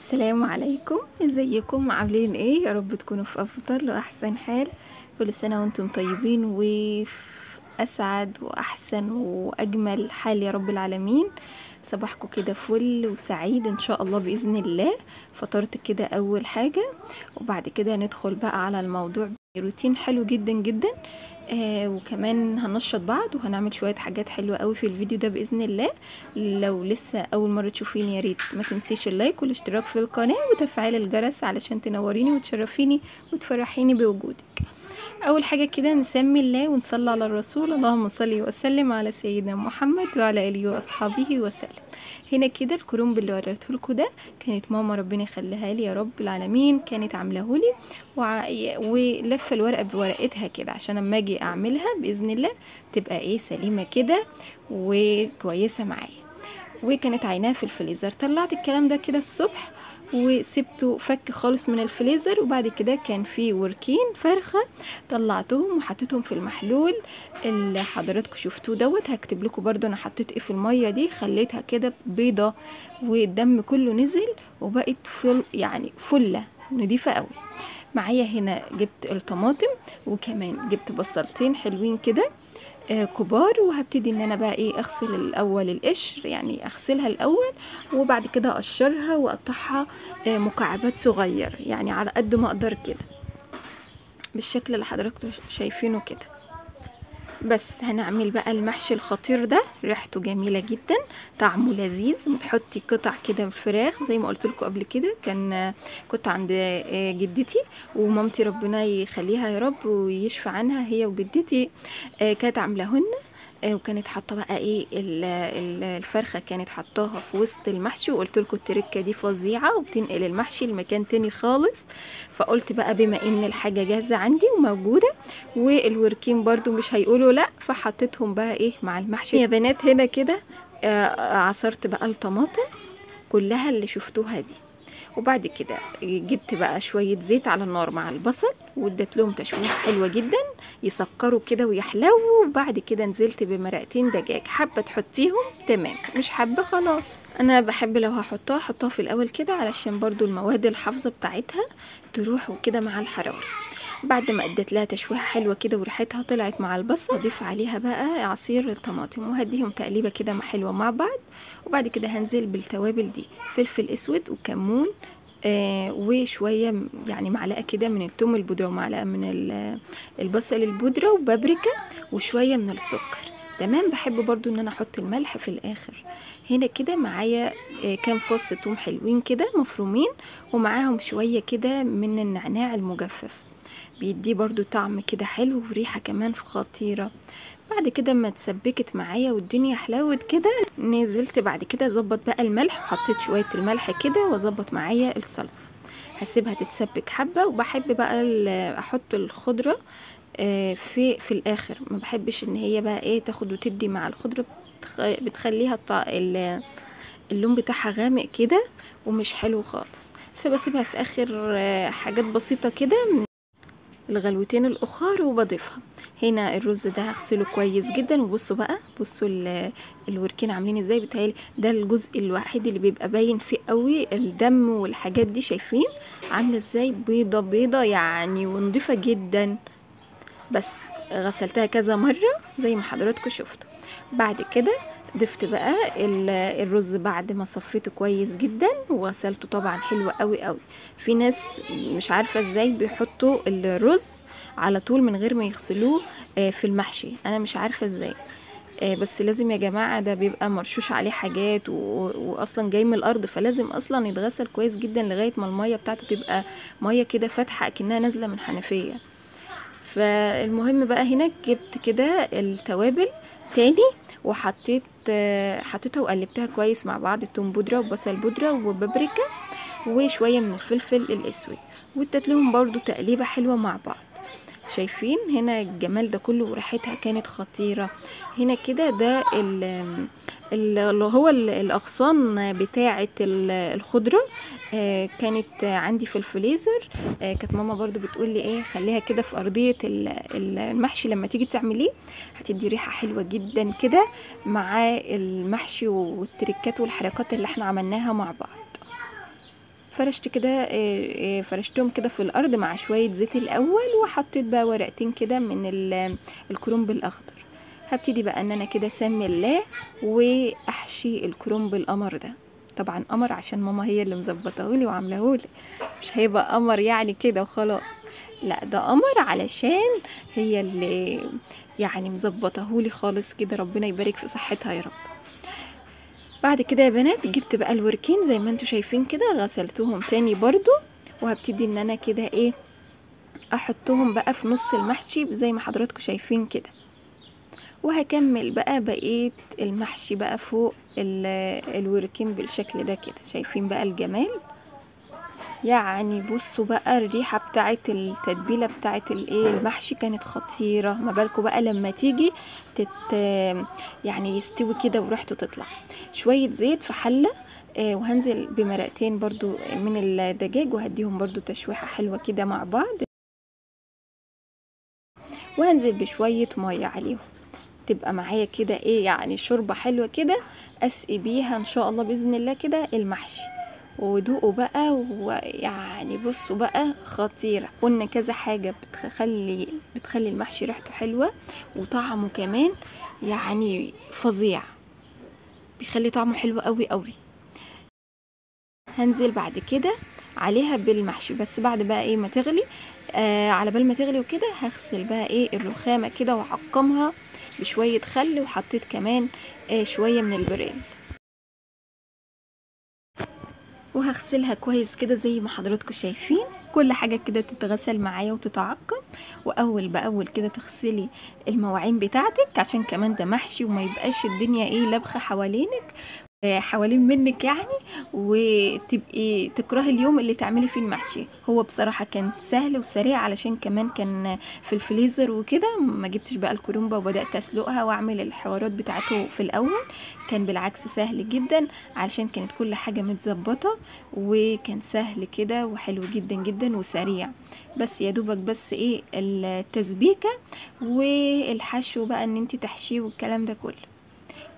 السلام عليكم، ازيكم؟ عاملين ايه؟ يا رب تكونوا في افضل واحسن حال. كل سنة وانتم طيبين وفي اسعد واحسن واجمل حال يا رب العالمين. صباحكم كده فل وسعيد ان شاء الله باذن الله. فطرت كده اول حاجة، وبعد كده ندخل بقى على الموضوع. روتين حلو جدا جدا. وكمان هننشط بعض وهنعمل شوية حاجات حلوة قوي في الفيديو ده بإذن الله. لو لسه أول مرة تشوفيني يا ريت ما تنسيش اللايك والاشتراك في القناة وتفعيل الجرس علشان تنوريني وتشرفيني وتفرحيني بوجودك. اول حاجه كده نسمي الله ونصلي على الرسول. اللهم صل وسلم على سيدنا محمد وعلى اله واصحابه وسلم. هنا كده الكرنب اللي وريته لكم ده كانت ماما ربنا يخليها لي يا رب العالمين، كانت عاملاه لي ولفه الورقه بورقتها كده عشان اما اجي اعملها باذن الله تبقى ايه سليمه كده وكويسه معايا. وكانت عيناها في الفريزر. طلعت الكلام ده كده الصبح وسبته فك خالص من الفريزر، وبعد كده كان في وركين فرخة طلعتهم وحطيتهم في المحلول اللي حضراتكم شفتوه دوت. هكتب لكم برضو انا حطيت ايه في المية دي. خليتها كده بيضة والدم كله نزل وبقت يعني فلة نضيفة قوي. معايا هنا جبت الطماطم وكمان جبت بصلتين حلوين كده كبار، وهبتدي ان انا بقى ايه اغسل الاول القشر، يعني اغسلها الاول وبعد كده اقشرها واقطعها مكعبات صغير يعني على قد ما اقدر كده بالشكل اللي حضراتكم شايفينه كده. بس هنعمل بقى المحشي الخطير ده، ريحته جميله جدا، طعمه لذيذ. بتحطي قطع كده فراخ زي ما قلت لكم قبل كده. كنت عند جدتي ومامتي ربنا يخليها يا رب ويشفى عنها هي وجدتي، كانت عاملاهن. وكانت حاطه بقى ايه الفرخه كانت حطاها في وسط المحشي، وقلت لكم التركه دي فظيعه وبتنقل المحشي لمكان تاني خالص. فقلت بقى بما ان الحاجه جاهزه عندي وموجوده والوركين برضو مش هيقولوا لا، فحطيتهم بقى ايه مع المحشي يا بنات. هنا كده عصرت بقى الطماطم كلها اللي شفتوها دي، وبعد كده جبت بقى شوية زيت على النار مع البصل واديت لهم تشويحة حلوة جدا يسكروا كده ويحلوا. وبعد كده نزلت بمرقتين دجاج، حابة تحطيهم تمام، مش حابة خلاص. انا بحب لو هحطها في الاول كده علشان برضو المواد الحافظة بتاعتها تروح وكده مع الحرارة. بعد ما اديت لها تشويحه حلوه كده وريحتها طلعت مع البصل، اضيف عليها بقى عصير الطماطم وهديهم تقليبه كده حلوه مع بعض. وبعد كده هنزل بالتوابل دي، فلفل اسود وكمون وشويه يعني معلقه كده من الثوم البودره ومعلقه من البصل البودره وبابريكا وشويه من السكر. تمام. بحب برضو ان انا احط الملح في الاخر. هنا كده معايا كام فص ثوم حلوين كده مفرومين، ومعاهم شويه كده من النعناع المجفف، بيديه برضو طعم كده حلو وريحة كمان خطيرة. بعد كده ما اتسبكت معايا والدنيا حلوت كده، نزلت بعد كده ظبط بقى الملح، وحطيت شوية الملح كده وظبط معايا الصلصة. هسيبها تتسبك حبة، وبحب بقى احط الخضرة في الاخر. ما بحبش ان هي بقى ايه تاخد وتدي مع الخضرة، بتخليها اللون بتاعها غامق كده ومش حلو خالص. فبسيبها في اخر حاجات بسيطة كده الغلوتين الاخر وبضيفها. هنا الرز ده هغسله كويس جدا، وبصوا بقى بصوا الوركين عاملين ازاي. بتهيالي ده الجزء الوحيد اللي بيبقى باين فيه قوي الدم والحاجات دي، شايفين عامله ازاي بيضه بيضه يعني ونضيفه جدا. بس غسلتها كذا مره زي ما حضراتكم شفتوا. بعد كده ضفت بقى الرز بعد ما صفيته كويس جدا وغسلته طبعا حلو قوي قوي. في ناس مش عارفه ازاي بيحطوا الرز على طول من غير ما يغسلوه في المحشي، انا مش عارفه ازاي. بس لازم يا جماعه، ده بيبقى مرشوش عليه حاجات واصلا جاي من الارض، فلازم اصلا يتغسل كويس جدا لغايه ما الميه بتاعته تبقى ميه كده فاتحه كأنها نازله من حنفيه. فالمهم بقى هنا جبت كده التوابل تاني حطيتها وقلبتها كويس مع بعض، التوم بودره وبصل بودره وبابريكا وشويه من الفلفل الاسود، واديت لهم برضو تقليبه حلوه مع بعض. شايفين هنا الجمال ده كله وريحتها كانت خطيره. هنا كده ده اللي هو الاغصان بتاعه الخضره كانت عندي في الفريزر. كانت ماما برضو بتقول لي ايه خليها كده في ارضيه المحشي لما تيجي تعمليه هتدي ريحه حلوه جدا كده مع المحشي والتركات والحركات اللي احنا عملناها مع بعض. فرشت كده فرشتهم كده في الارض مع شويه زيت الاول، وحطيت بقى ورقتين كده من الكرنب الاخضر. هبتدي بقى ان انا كده اسمي الله واحشي الكرنب القمر ده. طبعا قمر عشان ماما هي اللي مظبطهولي وعاملهولي، مش هيبقى قمر يعني كده وخلاص، لا ده قمر علشان هي اللي يعني مظبطهولي خالص كده. ربنا يبارك في صحتها يا رب. بعد كده يا بنات جبت بقى الوركين زي ما انتوا شايفين كده، غسلتهم تاني برضو، وهبتدي ان انا كده ايه احطهم بقى في نص المحشي زي ما حضراتكم شايفين كده. وهكمل بقى بقية المحشي بقى فوق الوركين بالشكل ده كده. شايفين بقى الجمال؟ يعني بصوا بقى الريحة بتاعت التتبيلة بتاعت الايه المحشي كانت خطيرة. ما بالكم بقى لما تيجي يعني يستوي كده وريحته تطلع. شوية زيت في حلة، وهنزل بمرقتين برضو من الدجاج وهديهم برضو تشويحة حلوة كده مع بعض، وهنزل بشوية مية عليهم، تبقى معايا كده ايه يعني شوربة حلوة كده اسقي بيها ان شاء الله باذن الله كده المحشي. ودوقوا بقى، ويعني بصوا بقى خطيرة. قلنا كذا حاجة بتخلي المحشي ريحته حلوة وطعمه كمان يعني فظيع، بيخلي طعمه حلو قوي قوي. هنزل بعد كده عليها بالمحشي، بس بعد بقى ايه ما تغلي، على بال ما تغلي وكده هغسل بقى ايه الرخامة كده وعقمها بشوية خل، وحطيت كمان شوية من البريل، وهغسلها كويس كده زي ما حضراتكم شايفين. كل حاجة كده تتغسل معايا وتتعقم، واول باول كده تغسلي المواعين بتاعتك عشان كمان ده محشي وما يبقاش الدنيا ايه لبخة حوالين منك يعني، وتبقي تكرهي اليوم اللي تعملي فيه المحشي. هو بصراحة كان سهل وسريع علشان كمان كان في الفريزر وكده، ما جبتش بقى الكرومبة وبدأت اسلقها واعمل الحوارات بتاعته في الاول. كان بالعكس سهل جدا علشان كانت كل حاجة متظبطة، وكان سهل كده وحلو جدا جدا وسريع. بس يا دوبك بس ايه التسبيكة والحشو بقى ان انت تحشيه والكلام ده كله.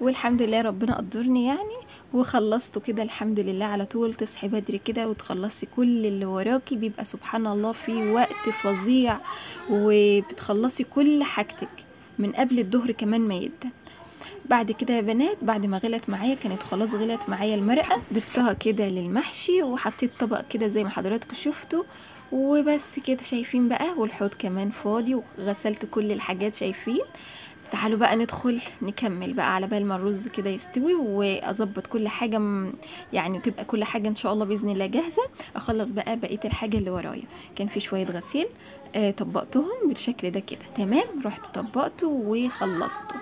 والحمد لله ربنا قدرني يعني وخلصته كده الحمد لله على طول. تصحي بدري كده وتخلصي كل اللي وراكي، بيبقى سبحان الله في وقت فظيع، وبتخلصي كل حاجتك من قبل الظهر كمان ما يدن. بعد كده يا بنات بعد ما غلت معايا كانت خلاص غلت معايا المرقة، ضفتها كده للمحشي وحطيت طبق كده زي ما حضراتكم شفتوا، وبس كده شايفين بقى. والحوض كمان فاضي وغسلت كل الحاجات شايفين. تعالوا بقى ندخل نكمل بقى على بال ما الرز كده يستوي واظبط كل حاجه يعني تبقى كل حاجه ان شاء الله باذن الله جاهزه. اخلص بقى بقيه الحاجه اللي ورايا. كان في شويه غسيل طبقتهم بالشكل ده كده تمام، رحت طبقته وخلصته.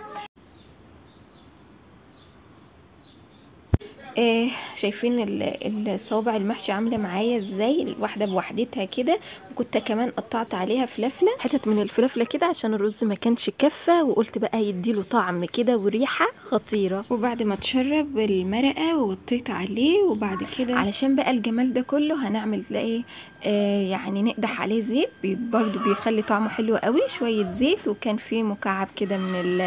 شايفين الصوابع المحشي عامله معايا ازاي الواحده بوحدتها كده، وكنت كمان قطعت عليها فلفله حتت من الفلفله كده عشان الرز ما كانش كفه، وقلت بقى يديله طعم كده وريحه خطيره. وبعد ما تشرب المرقه ووطيت عليه، وبعد كده علشان بقى الجمال ده كله هنعمل ايه يعني نقدح عليه زيت برضو بيخلي طعمه حلو قوي. شويه زيت وكان فيه مكعب كده من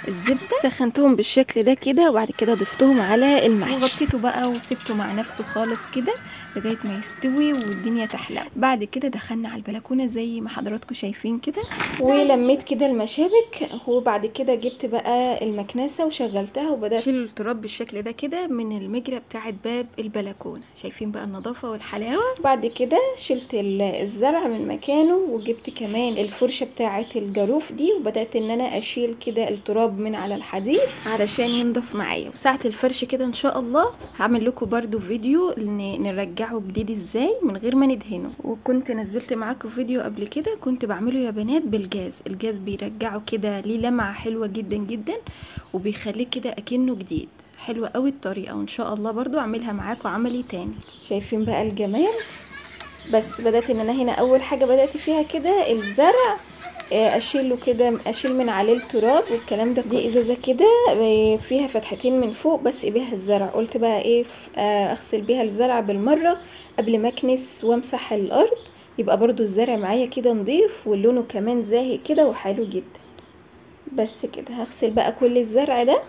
الزبده، سخنتهم بالشكل ده كده، وبعد كده ضفتهم على المحشي وغطيته بقى وسبته مع نفسه خالص كده لغايه ما يستوي والدنيا تحلى. بعد كده دخلنا على البلكونه زي ما حضراتكم شايفين كده، ولميت كده المشابك، وبعد كده جبت بقى المكنسه وشغلتها وبدات اشيل التراب بالشكل ده كده من المجرى بتاعه باب البلكونه. شايفين بقى النظافه والحلاوه. بعد كده شلت الزرع من مكانه، وجبت كمان الفرشه بتاعه الجاروف دي، وبدات ان انا اشيل كده التراب من على الحديد علشان ينضف معايا. وساعه الفرش كده ان شاء الله هعمل لكم برضو فيديو نرجعه جديد ازاي من غير ما ندهنه. وكنت نزلت معاكم فيديو قبل كده كنت بعمله يا بنات بالجاز. الجاز بيرجعه كده ليه لمعه حلوه جدا جدا، وبيخليه كده اكنه جديد. حلوه قوي الطريقه، وان شاء الله برضو اعملها معاكم عملي تاني. شايفين بقى الجمال؟ بس بدات ان انا هنا اول حاجه بدات فيها كده الزرع اشيله كده، اشيل من عليه التراب والكلام ده. دي ازازه كده فيها فتحتين من فوق بس بيها الزرع، قلت بقى ايه اغسل بيها الزرع بالمره قبل ما اكنس وامسح الارض، يبقى برضو الزرع معايا كده نضيف ولونه كمان زاهي كده وحلو جدا. بس كده هغسل بقى كل الزرع ده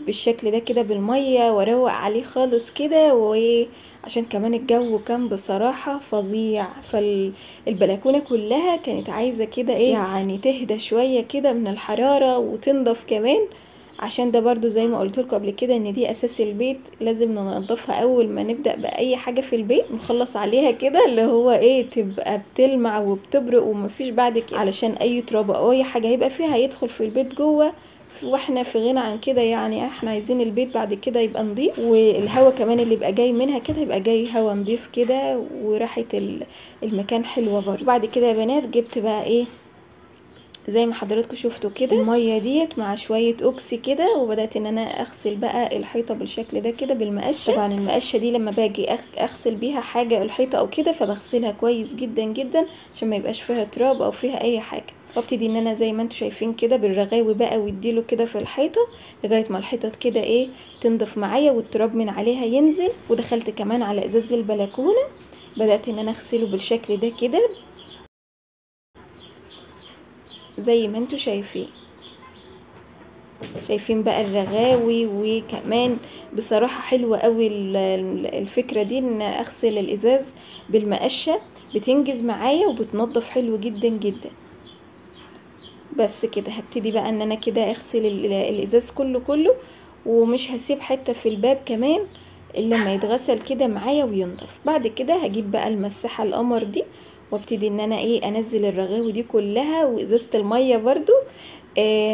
بالشكل ده كده بالمية واروق عليه خالص كده. وعشان كمان الجو كان بصراحة فظيع، فالبلكونة كلها كانت عايزة كده ايه يعني تهدى شوية كده من الحرارة وتنضف كمان. عشان ده برضو زي ما قلت لكم قبل كده ان دي اساس البيت، لازم ننضفها اول ما نبدأ باي حاجة في البيت، نخلص عليها كده اللي هو ايه تبقى بتلمع وبتبرق ومفيش بعد كده، علشان اي تراب او اي حاجة هيبقى فيها هيدخل في البيت جوه. واحنا في غنى عن كده، يعني احنا عايزين البيت بعد كده يبقى نضيف، والهوا كمان اللي يبقى جاي منها كده يبقى جاي هوا نضيف كده، وريحة المكان حلوة برضو. بعد كده يا بنات جبت بقى ايه زي ما حضراتكم شفتوا كده الميه ديت مع شويه اوكسي كده، وبدات ان انا اغسل بقى الحيطه بالشكل ده كده بالمقشه. طبعا المقشه دي لما باجي اغسل بيها حاجه الحيطه او كده فبغسلها كويس جدا جدا عشان ما يبقاش فيها تراب او فيها اي حاجه. وابتدي ان انا زي ما انتم شايفين كده بالرغاوي بقى واديله كده في الحيطه لغايه ما الحيطه كده ايه تنضف معايا والتراب من عليها ينزل. ودخلت كمان على ازاز البلكونه بدات ان انا اغسله بالشكل ده كده زي ما انتوا شايفين بقى الرغاوي. وكمان بصراحة حلوة قوي الفكرة دي ان اغسل الازاز بالمقشة، بتنجز معايا وبتنضف حلو جدا جدا. بس كده هبتدي بقى ان انا كده اغسل الازاز كله ومش هسيب حتة في الباب كمان الا لما يتغسل كده معايا وينضف. بعد كده هجيب بقى المساحة القمر دي وابتدي ان انا ايه انزل الرغاوي دي كلها وازازة المية برضو.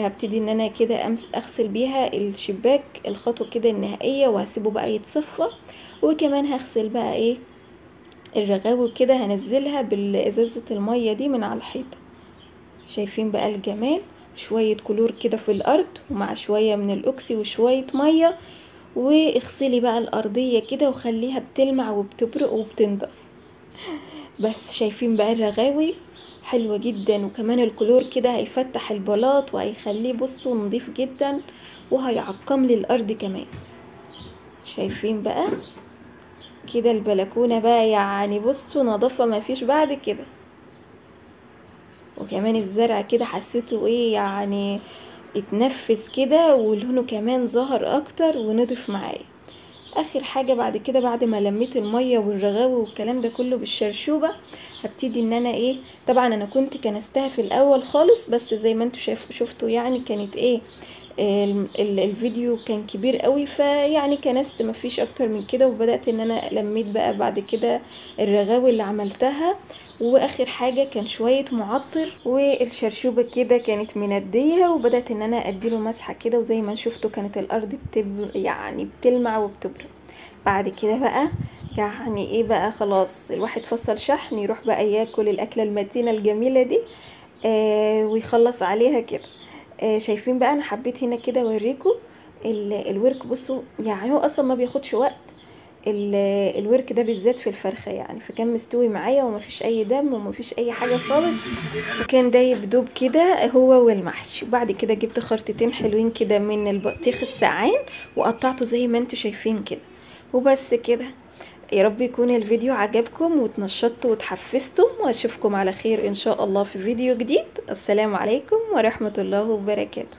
هبتدي ان انا كده اغسل بيها الشباك الخطوة كده النهائية وهسيبه بقى يتصفى. وكمان هغسل بقى ايه الرغاوي كده هنزلها بالازازة المية دي من على الحيطة. شايفين بقى الجمال، شوية كلور كده في الارض ومع شوية من الاوكسي وشوية مية، واغسلي بقى الارضية كده وخليها بتلمع وبتبرق وبتنضف. بس شايفين بقى الرغاوي حلوة جدا، وكمان الكلور كده هيفتح البلاط وهيخليه بصوا نضيف جدا وهيعقم لي الارض كمان. شايفين بقى كده البلكونة بقى يعني بصوا نظافة ما فيش بعد كده. وكمان الزرع كده حسيته ايه يعني اتنفس كده ولونه كمان ظهر اكتر ونضف معايا. اخر حاجة بعد كده بعد ما لميت المية والرغاوي والكلام ده كله بالشرشوبة هبتدي ان انا ايه طبعا انا كنت كنستها في الاول خالص، بس زي ما انتوا شفتوا يعني كانت ايه الفيديو كان كبير قوي فيعني كنست مفيش اكتر من كده. وبدأت ان انا لميت بقى بعد كده الرغاوي اللي عملتها. واخر حاجة كان شوية معطر والشرشوبة كده كانت مندية، وبدأت ان انا اديله مسحة كده وزي ما شفتوا كانت الارض يعني بتلمع وبتبرق. بعد كده بقى يعني ايه بقى خلاص الواحد فصل شحن يروح بقى ياكل الاكلة المتينة الجميلة دي ويخلص عليها كده. شايفين بقى انا حبيت هنا كده اوريكم الورك. بصوا يعني هو اصلا ما بياخدش وقت الورك ده بالذات في الفرخة يعني، فكان مستوي معايا ومفيش اي دم ومفيش اي حاجة خالص، وكان دايب دوب كده هو والمحشي. وبعد كده جبت خرطتين حلوين كده من البطيخ السقعان وقطعته زي ما انتوا شايفين كده. وبس كده، يا رب يكون الفيديو عجبكم وتنشطوا وتحفزتم، واشوفكم على خير ان شاء الله في فيديو جديد. السلام عليكم ورحمة الله وبركاته.